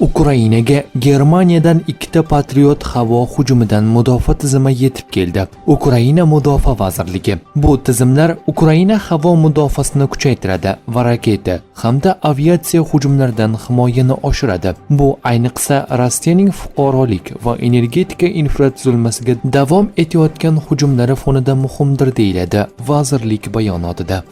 Ukrainaga Germaniyadan ikkita Patriot havo hujumidan mudofaa tizimi yetib keldi. Ukraina Mudofaa vazirligi bu tizimlar Ukraina havo mudofaasini kuchaytiradi va raketa hamda aviatsiya hujumlaridan himoyani oshiradi. Bu ayniqsa Rossiyaning fuqarolik va energetika infratuzilmasiga davom etayotgan hujumlari fonida muhimdir deyiladi vazirlik bayonotida.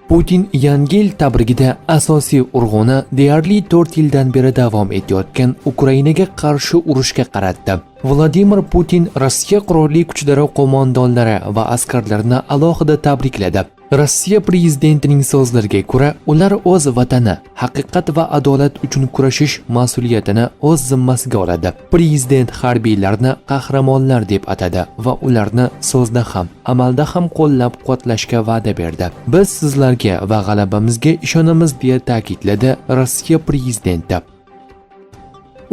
Putin Yangi yil tabrigida asosiy urg'uni deyarli 4 yildan beri davom etayotgan Ukrainaga qarshi urushga qaratdi. Vladimir Putin Rossiya qurolli kuchlari qo'mondonlari va askarlarini alohida tabrikladi. Rossiya prezidentining so'zlariga ko'ra, ular o'z vatani, haqiqat va adolat uchun kurashish mas'uliyatini o'z zimmasiga oladi. Prezident harbiylarni qahramonlar deb atadi va ularni so'zda ham, amalda ham qo'llab-quvvatlashga va'da berdi. Biz sizlarga va g'alabamizga ishonamiz deya ta'kidladi Rossiya prezidenti.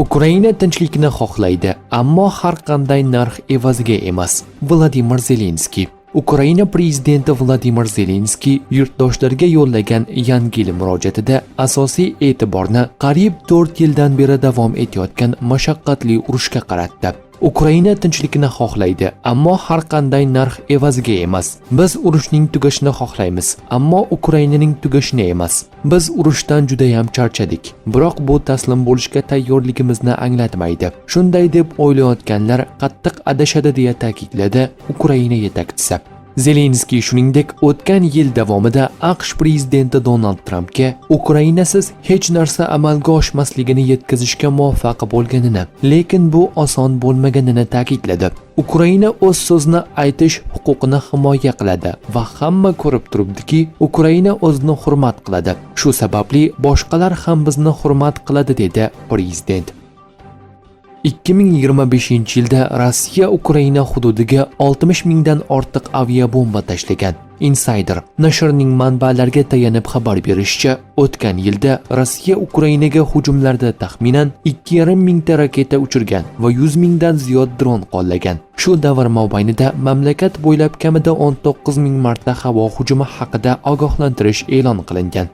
Ukraina tinchlikni xohlaydi, ammo har qanday narx evaziga emas. Vladimir Zelenskiy. Ukraina prezidenti Vladimir Zelenskiy yurtdoshlarga yo'llagan Yangi yil murojaatida asosiy e'tiborni qariyb 4 yildan beri davom etayotgan mashaqqatli urushga qaratdi. Ukraina tinchlikni xohlaydi, ammo har qanday narx evaziga emas. Biz urushning tugashini xohlaymiz, ammo Ukrainaning tugashini emas. Biz urushdan juda ham charchadik, biroq bu taslim bo'lishga tayyorligimizni anglatmaydi. Shunday deb o'ylayotganlar qattiq adashadi deya ta'kidladi Ukraina yetakchisi. Zelenskiy shuningdek o'tgan yil davomida AQSh prezidenti Donald Trampga Ukrainasiz hech narsa amalga oshmasligini yetkazishga muvaffaq bo'lganini, lekin bu oson bo'lmaganini ta'kidladi. Ukraina o'z so'zini aytish huquqini himoya qiladi va hamma ko'rib turibdiki, Ukraina o'zini hurmat qiladi. Shu sababli boshqalar ham bizni hurmat qiladi dedi prezident. 2025-yilda Rossiya Ukraina hududiga 60 mingdan ortiq aviabomba tashlagan. Insider nashrining manbalariga tayanib xabar berishicha, o'tgan yilda Rossiya Ukrainaga hujumlarda taxminan 2,5 mingta raketa uchirgan va 100 mingdan ziyod dron qo'llagan. Shu davr mobaynida mamlakat bo'ylab kamida 19 ming marta havo hujumi haqida ogohlantirish e'lon qilingan.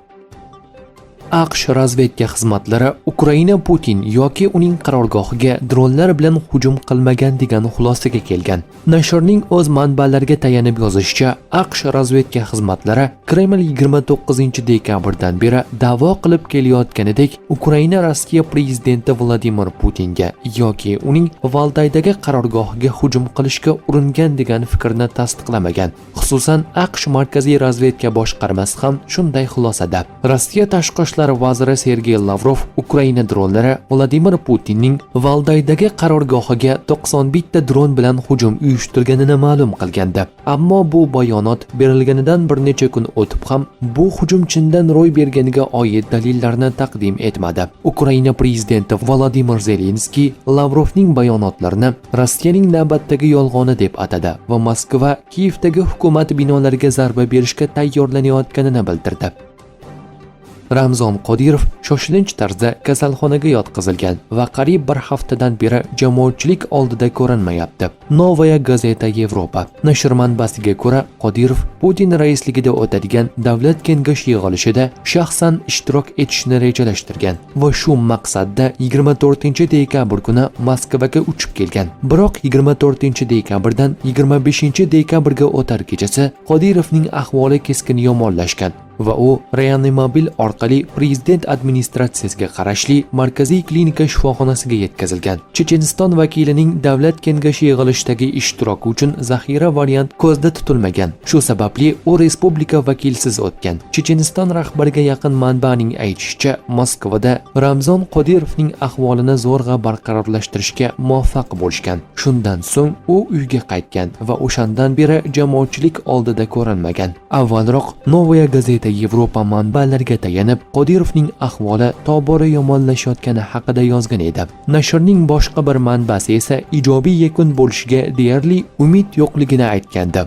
AQSh razvedka xizmatlari Ukraina Putin yoki uning qarorgohiga dronlar bilan hujum qilmagan degan xulosaga kelgan. Nashrning o'z manbalariga tayanib yozishicha, AQSh razvedka xizmatlari Kreml 29-dekabrdan beri da'vo qilib kelayotganidek Ukraina Rossiya prezidenti Vladimir Putinga yoki uning Valdaydagi qarorgohiga hujum qilishga uringan degan fikrni tasdiqlamagan. Xususan, AQSh markaziy razvedka boshqarmasi ham shunday xulosada. Rossiya tashqi ishlar vaziri Sergey Lavrov Ukraina dronlari Vladimir Putinning Valdaydagi qarorgohiga 91 ta dron bilan hujum uyushtirganini ma'lum qilgandi. Ammo bu bayonot berilganidan bir necha kun o'tib ham bu hujum chindan ro'y berganiga oid dalillarni taqdim etmadi. Ukraina prezidenti Vladimir Zelenskiy Lavrovning bayonotlarini Rossiyaning navbatdagi yolg'oni deb atadi va Moskva Kiyevdagi hukumat binolariga zarba berishga tayyorlanayotganini bildirdi. Ramzon Qodirov shoshilinch tarzda kasalxonaga yotqizilgan va qariyb bir haftadan beri jamoatchilik oldida ko'rinmayapti. Novaya Gazeta Yevropa nashr manbasiga ko'ra, Qodirov Putin raisligida o'tadigan davlat kengashi yig'ilishida shaxsan ishtirok etishni rejalashtirgan va shu maqsadda 24-dekabr kuni Moskvaga uchib kelgan. Biroq 24-dekabrdan 25-dekabrga o'tar kechasi Qodirovning ahvoli keskin yomonlashgan va u reanimobil orqali prezident administratsiyasiga qarashli markaziy klinika shifoxonasiga yetkazilgan. Checheniston vakilining davlat kengashi yig'ilishidagi ishtiroki uchun zaxira variant ko'zda tutilmagan. Shu sababli u respublika vakilsiz o'tgan. Checheniston rahbariga yaqin manbaning aytishicha, Moskvada Ramzon Qodirovning ahvolini zo'rg'a barqarorlashtirishga muvaffaq bo'lishgan. Shundan so'ng u uyga qaytgan va o'shandan beri jamoatchilik oldida ko'rinmagan. Avvalroq Novaya Gazeta Yevropa manbalariga tayanib, Qodirovning ahvoli tobora yomonlashayotgani haqida yozgan edi. Nashrning boshqa bir manbasi esa ijobiy yakun bo'lishiga deyarli umid yo'qligini aytgandi.